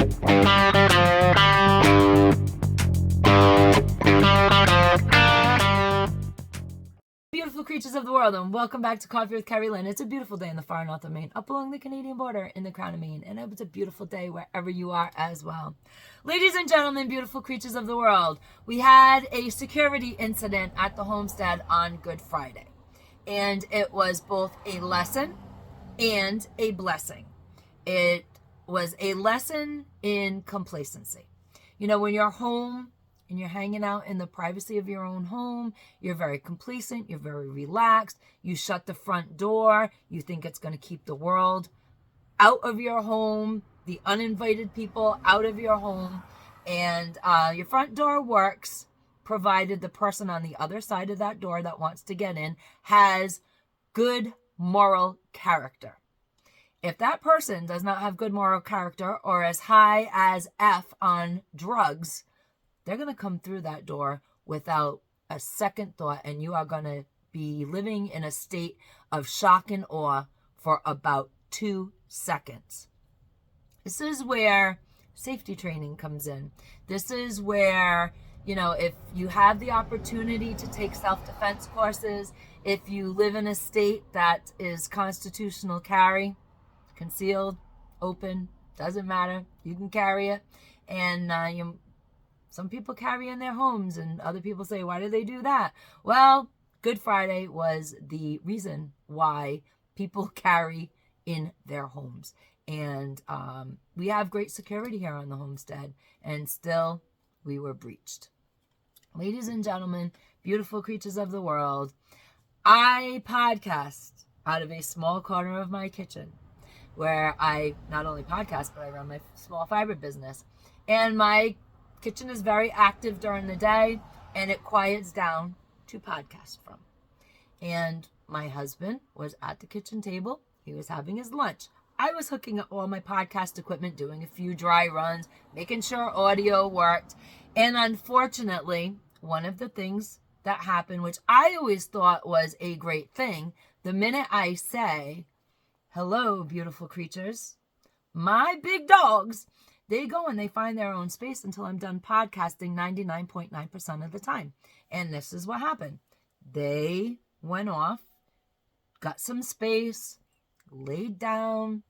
Beautiful creatures of the world, and welcome back to Coffee with Kerri-Lynn. It's a beautiful day in the far north of Maine, up along the Canadian border in the Crown of Maine, and it's a beautiful day wherever you are as well. Ladies and gentlemen, beautiful creatures of the world, we had a security incident at the homestead on Good Friday, and it was both a lesson and a blessing. It was a lesson in complacency. You know, when you're home and you're hanging out in the privacy of your own home, you're very complacent, you're very relaxed, you shut the front door, you think it's going to keep the world out of your home, the uninvited people out of your home, and your front door works, provided the person on the other side of that door that wants to get in has good moral character. If that person does not have good moral character or as high as F on drugs, they're going to come through that door without a second thought, and you are going to be living in a state of shock and awe for about 2 seconds. This is where safety training comes in. This is where, you know, if you have the opportunity to take self-defense courses, if you live in a state that is constitutional carry, concealed, open, doesn't matter, you can carry it, and some people carry in their homes, and other people say, why do they do that? Well, Good Friday was the reason why people carry in their homes. And we have great security here on the homestead, and still we were breached. Ladies and gentlemen, beautiful creatures of the world, I podcast out of a small corner of my kitchen where I not only podcast, but I run my small fiber business. And my kitchen is very active during the day, and it quiets down to podcast from. And my husband was at the kitchen table. He was having his lunch. I was hooking up all my podcast equipment, doing a few dry runs, making sure audio worked. And unfortunately, one of the things that happened, which I always thought was a great thing, the minute I say, hello, beautiful creatures, my big dogs, they go and they find their own space until I'm done podcasting 99.9% of the time. And this is what happened. They went off, got some space, laid down,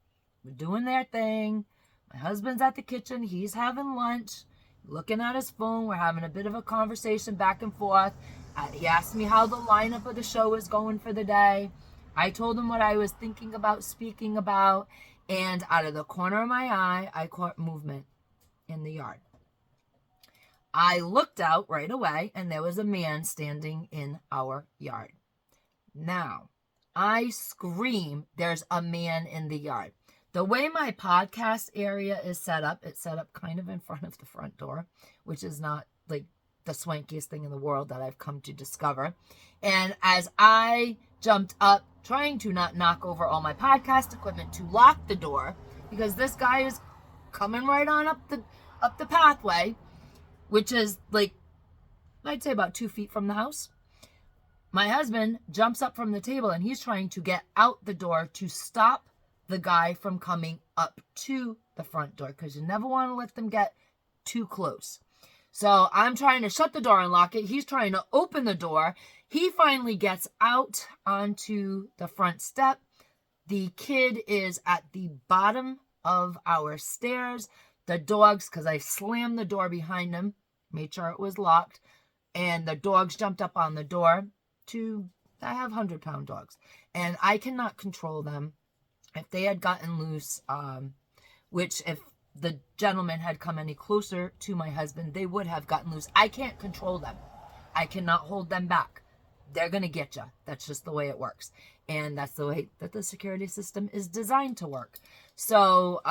were doing their thing. My husband's at the kitchen. He's having lunch, looking at his phone. We're having a bit of a conversation back and forth. He asked me how the lineup of the show is going for the day. I told him what I was thinking about speaking about. And out of the corner of my eye, I caught movement in the yard. I looked out right away, and there was a man standing in our yard. Now, I scream, there's a man in the yard. The way my podcast area is set up, it's set up kind of in front of the front door, which is not like the swankiest thing in the world that I've come to discover. And as I jumped up, trying to not knock over all my podcast equipment to lock the door, because this guy is coming right on up the pathway, which is like, I'd say about 2 feet from the house. My husband jumps up from the table, and he's trying to get out the door to stop the guy from coming up to the front door, because you never want to let them get too close. So I'm trying to shut the door and lock it. He's trying to open the door. He finally gets out onto the front step. The kid is at the bottom of our stairs. The dogs, because I slammed the door behind him, made sure it was locked, and the dogs jumped up on the door. I have 100-pound dogs, and I cannot control them. If they had gotten loose, which if the gentleman had come any closer to my husband, they would have gotten loose. I can't control them. I cannot hold them back. They're going to get you. That's just the way it works. And that's the way that the security system is designed to work. So,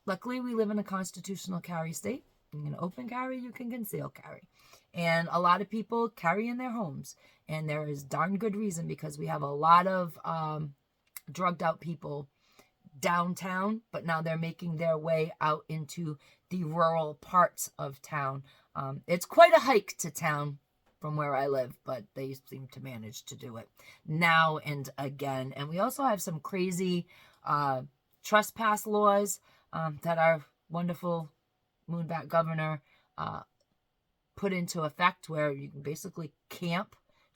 luckily, we live in a constitutional carry state. You can open carry, you can conceal carry. And a lot of people carry in their homes. And there is darn good reason, because we have a lot of drugged out people downtown, but now they're making their way out into the rural parts of town. It's quite a hike to town from where I live, but they seem to manage to do it now and again. And we also have some crazy trespass laws that are wonderful moonbat governor put into effect, where you can basically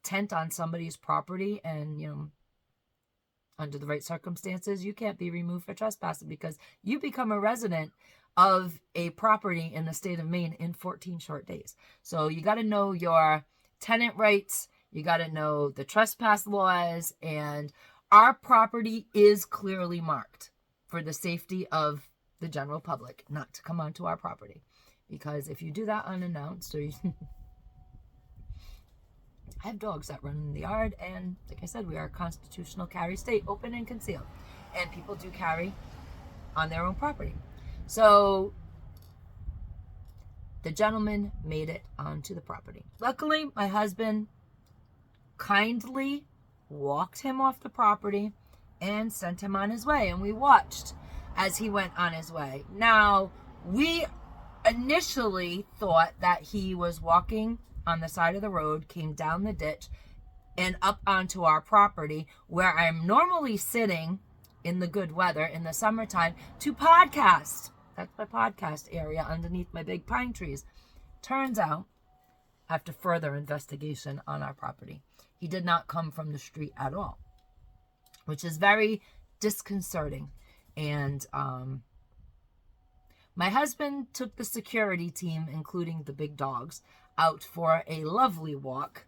tent on somebody's property, and, you know, under the right circumstances, you can't be removed for trespassing because you become a resident of a property in the state of Maine in 14 short days. So you got to know your tenant rights. You got to know the trespass laws, and our property is clearly marked for the safety of the general public not to come onto our property. Because if you do that unannounced, or you I have dogs that run in the yard, and like I said, we are a constitutional carry state, open and concealed. And people do carry on their own property. So the gentleman made it onto the property. Luckily, my husband kindly walked him off the property and sent him on his way. And we watched as he went on his way. Now, we initially thought that he was walking on the side of the road, came down the ditch, and up onto our property, where I'm normally sitting in the good weather in the summertime to podcast. That's my podcast area underneath my big pine trees. Turns out, after further investigation on our property, he did not come from the street at all, which is very disconcerting. And my husband took the security team, including the big dogs, out for a lovely walk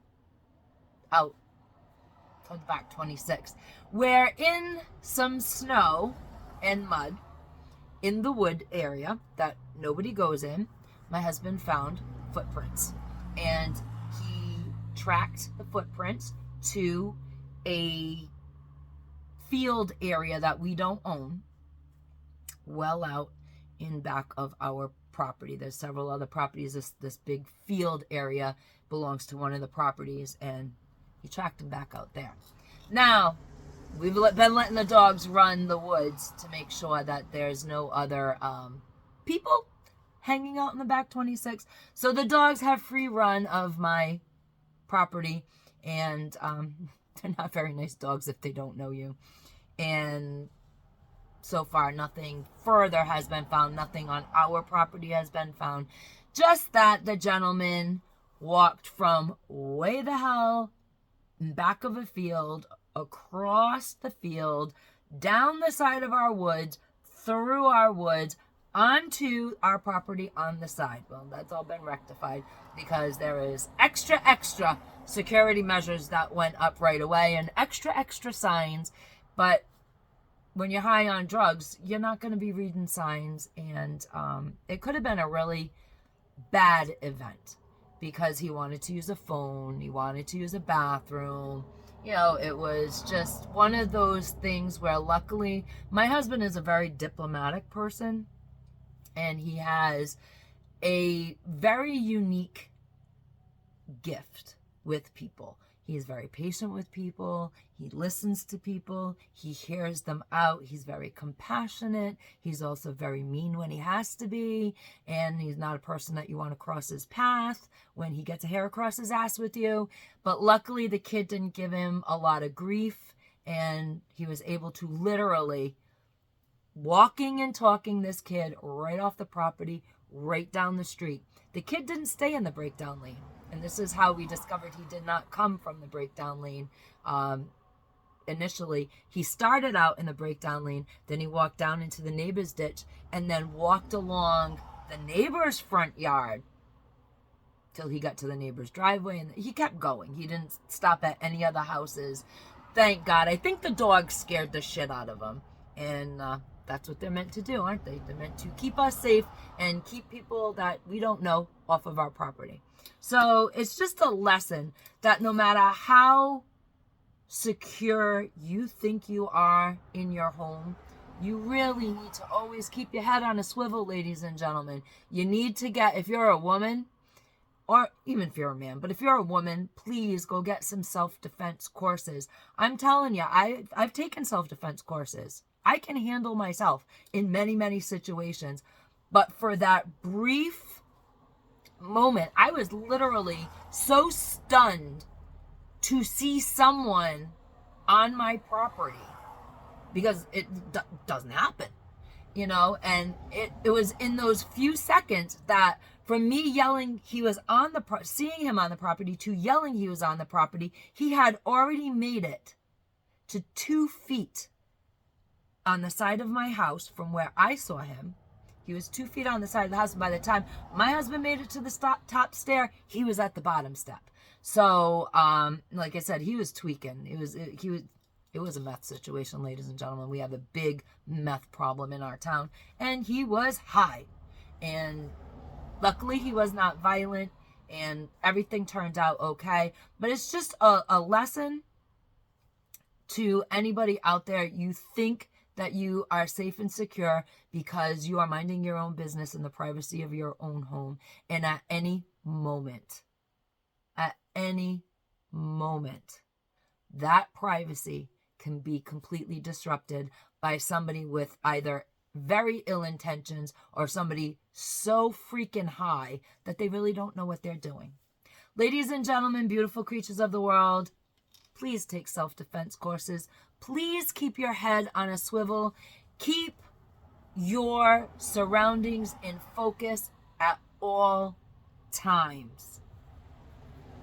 out to the back 26, where in some snow and mud in the wood area that nobody goes in, my husband found footprints, and he tracked the footprints to a field area that we don't own, well out in back of our property. There's several other properties. This big field area belongs to one of the properties, and he tracked him back out there. Now, we've been letting the dogs run the woods to make sure that there's no other people hanging out in the back 26. So the dogs have free run of my property, and they're not very nice dogs if they don't know you. And so far, nothing further has been found. Nothing on our property has been found. Just that the gentleman walked from way the hell back of a field, across the field, down the side of our woods, through our woods, onto our property on the side. Well, that's all been rectified because there is extra security measures that went up right away, and extra signs. But when you're high on drugs, you're not going to be reading signs, and it could have been a really bad event because he wanted to use a phone, he wanted to use a bathroom. You know, it was just one of those things where, luckily, my husband is a very diplomatic person, and he has a very unique gift with people. He's very patient with people. He listens to people. He hears them out. He's very compassionate. He's also very mean when he has to be. And he's not a person that you want to cross his path when he gets a hair across his ass with you. But luckily, the kid didn't give him a lot of grief. And he was able to literally walking and talking this kid right off the property, right down the street. The kid didn't stay in the breakdown lane. And this is how we discovered he did not come from the breakdown lane. Initially, he started out in the breakdown lane, then he walked down into the neighbor's ditch, and then walked along the neighbor's front yard till he got to the neighbor's driveway, and he kept going. He didn't stop at any other houses. Thank God. I think the dog scared the shit out of him. And that's what they're meant to do, aren't they? They're meant to keep us safe and keep people that we don't know off of our property. So it's just a lesson that no matter how secure you think you are in your home, you really need to always keep your head on a swivel, ladies and gentlemen. You need to get, if you're a woman, or even if you're a man, but if you're a woman, please go get some self-defense courses. I'm telling you, I've taken self-defense courses. I can handle myself in many situations. But for that brief moment, I was literally so stunned to see someone on my property, because it doesn't happen. you know, and it was in those few seconds that from me yelling he was on the seeing him on the property to yelling he was on the property, he had already made it to 2 feet on the side of my house from where I saw him. He was 2 feet on the side of the house, and by the time my husband made it to the top stair, he was at the bottom step. So, like I said, he was tweaking. It was a meth situation, ladies and gentlemen. We have a big meth problem in our town, and he was high. And luckily, he was not violent, and everything turned out okay. But it's just a lesson to anybody out there. You think that you are safe and secure because you are minding your own business in the privacy of your own home. And at any moment, that privacy can be completely disrupted by somebody with either very ill intentions or somebody so freaking high that they really don't know what they're doing. Ladies and gentlemen, beautiful creatures of the world, please take self-defense courses. Please keep your head on a swivel. Keep your surroundings in focus at all times.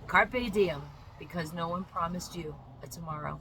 Carpe diem, because no one promised you a tomorrow.